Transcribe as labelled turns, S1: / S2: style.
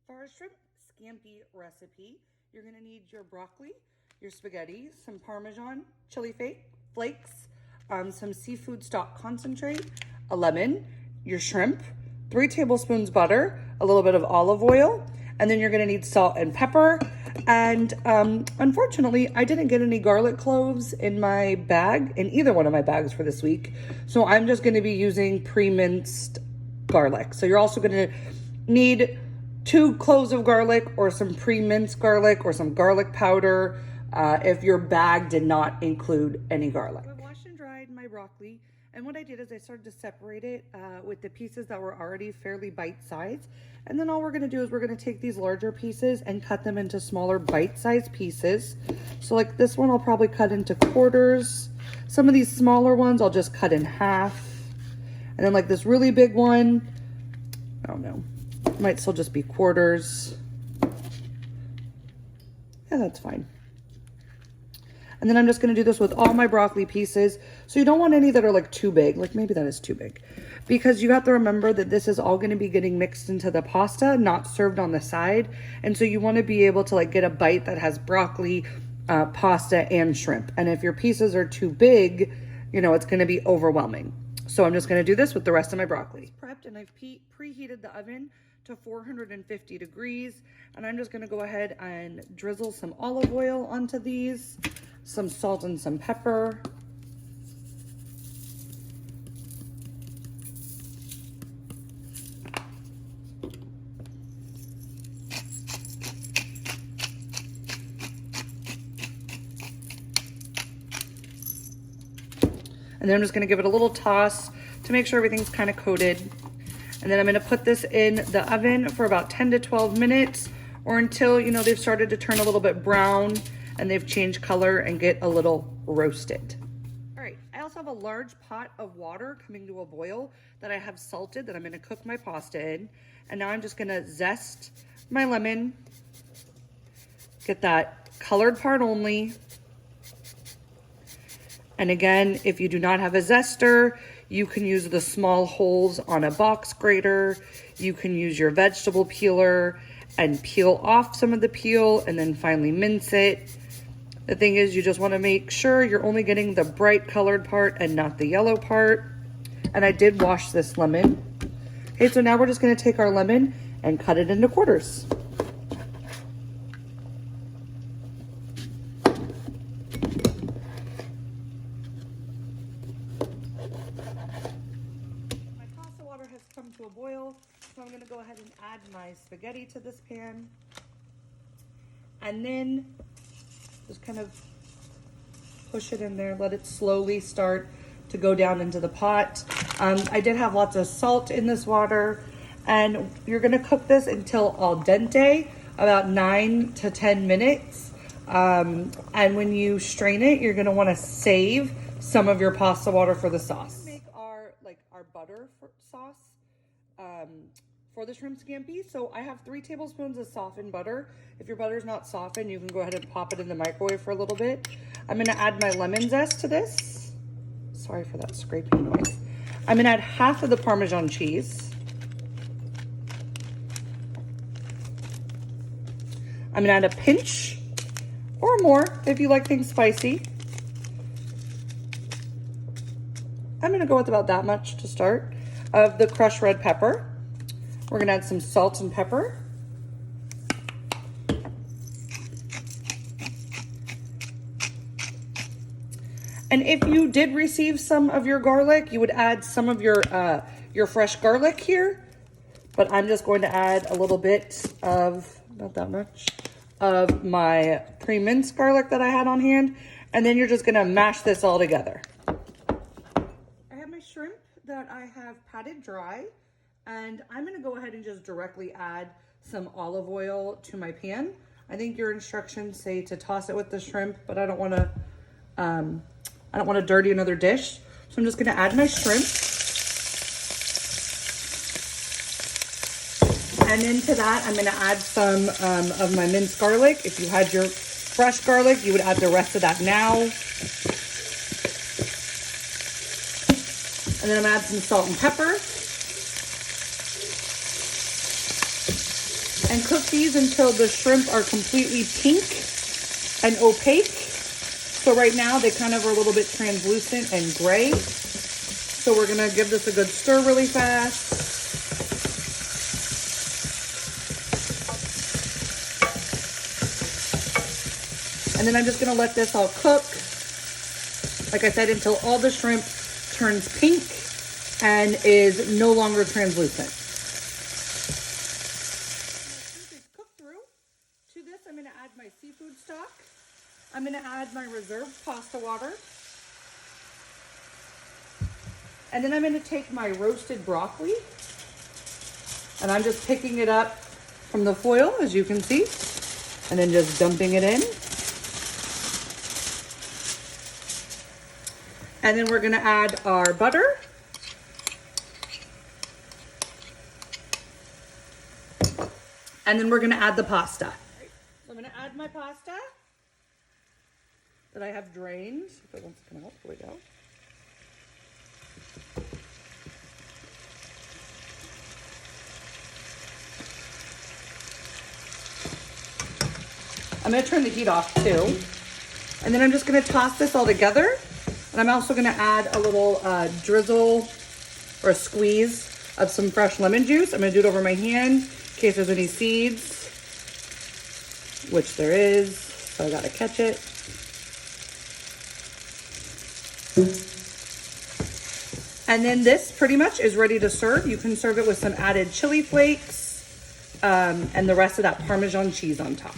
S1: For our shrimp scampi recipe, you're gonna need your broccoli, your spaghetti, some Parmesan chili flakes, some seafood stock concentrate, a lemon, your shrimp, 3 tablespoons butter, a little bit of olive oil, and then you're gonna need salt and pepper. And unfortunately, I didn't get any garlic cloves in my bag, in either one of my bags for this week. So I'm just gonna be using pre-minced garlic. So you're also gonna need 2 cloves of garlic or some pre-minced garlic or some garlic powder if your bag did not include any garlic. I washed and dried my broccoli, and what I did is I started to separate it with the pieces that were already fairly bite-sized. And then all we're gonna do is we're gonna take these larger pieces and cut them into smaller bite-sized pieces. So like this one, I'll probably cut into quarters. Some of these smaller ones, I'll just cut in half. And then like this really big one, I don't know, might still just be quarters. Yeah, that's fine. And then I'm just gonna do this with all my broccoli pieces. So you don't want any that are like too big, like maybe that is too big, because you have to remember that this is all gonna be getting mixed into the pasta, not served on the side. And so you wanna be able to like get a bite that has broccoli, pasta, and shrimp. And if your pieces are too big, you know, it's gonna be overwhelming. So I'm just gonna do this with the rest of my broccoli. It's prepped, and I've preheated the oven to 450 degrees. And I'm just gonna go ahead and drizzle some olive oil onto these, some salt and some pepper. And then I'm just gonna give it a little toss to make sure everything's kind of coated. And then I'm gonna put this in the oven for about 10 to 12 minutes or until, you know, they've started to turn a little bit brown and they've changed color and get a little roasted. All right, I also have a large pot of water coming to a boil that I have salted that I'm gonna cook my pasta in. And now I'm just gonna zest my lemon, get that colored part only. And again, if you do not have a zester, you can use the small holes on a box grater. You can use your vegetable peeler and peel off some of the peel and then finally mince it. The thing is, you just want to make sure you're only getting the bright colored part and not the yellow part. And I did wash this lemon. Okay, so now we're just going to take our lemon and cut it into quarters. Come to a boil, so I'm going to go ahead and add my spaghetti to this pan, and then just kind of push it in there, let it slowly start to go down into the pot. I did have lots of salt in this water, and you're going to cook this until al dente, about 9 to 10 minutes. And when you strain it, you're going to want to save some of your pasta water for the sauce. Make our butter sauce for the shrimp scampi. So I have 3 tablespoons of softened butter. If your butter's not softened, you can go ahead and pop it in the microwave for a little bit. I'm gonna add my lemon zest to this. Sorry for that scraping noise. I'm gonna add half of the Parmesan cheese. I'm gonna add a pinch or more if you like things spicy. I'm gonna go with about that much to start of the crushed red pepper. We're gonna add some salt and pepper. And if you did receive some of your garlic, you would add some of your fresh garlic here. But I'm just going to add a little bit of, not that much, of my pre-minced garlic that I had on hand. And then you're just gonna mash this all together. I have my shrimp that I have patted dry, and I'm gonna go ahead and just directly add some olive oil to my pan. I think your instructions say to toss it with the shrimp, but I don't wanna dirty another dish. So I'm just gonna add my shrimp. And into that, I'm gonna add some of my minced garlic. If you had your fresh garlic, you would add the rest of that now. And then I'm gonna add some salt and pepper. And cook these until the shrimp are completely pink and opaque. So right now they kind of are a little bit translucent and gray. So we're gonna give this a good stir really fast. And then I'm just gonna let this all cook, like I said, until all the shrimp turns pink and is no longer translucent. Cooked through. To this, I'm gonna add my seafood stock. I'm gonna add my reserved pasta water. And then I'm gonna take my roasted broccoli, and I'm just picking it up from the foil, as you can see, and then just dumping it in. And then we're gonna add our butter. And then we're gonna add the pasta. So I'm gonna add my pasta that I have drained. If it wants to come out, here we go. I'm gonna turn the heat off too. And then I'm just gonna toss this all together. And I'm also gonna add a little drizzle or a squeeze of some fresh lemon juice. I'm gonna do it over my hand in case there's any seeds, which there is, so I gotta catch it. And then this pretty much is ready to serve. You can serve it with some added chili flakes and the rest of that Parmesan cheese on top.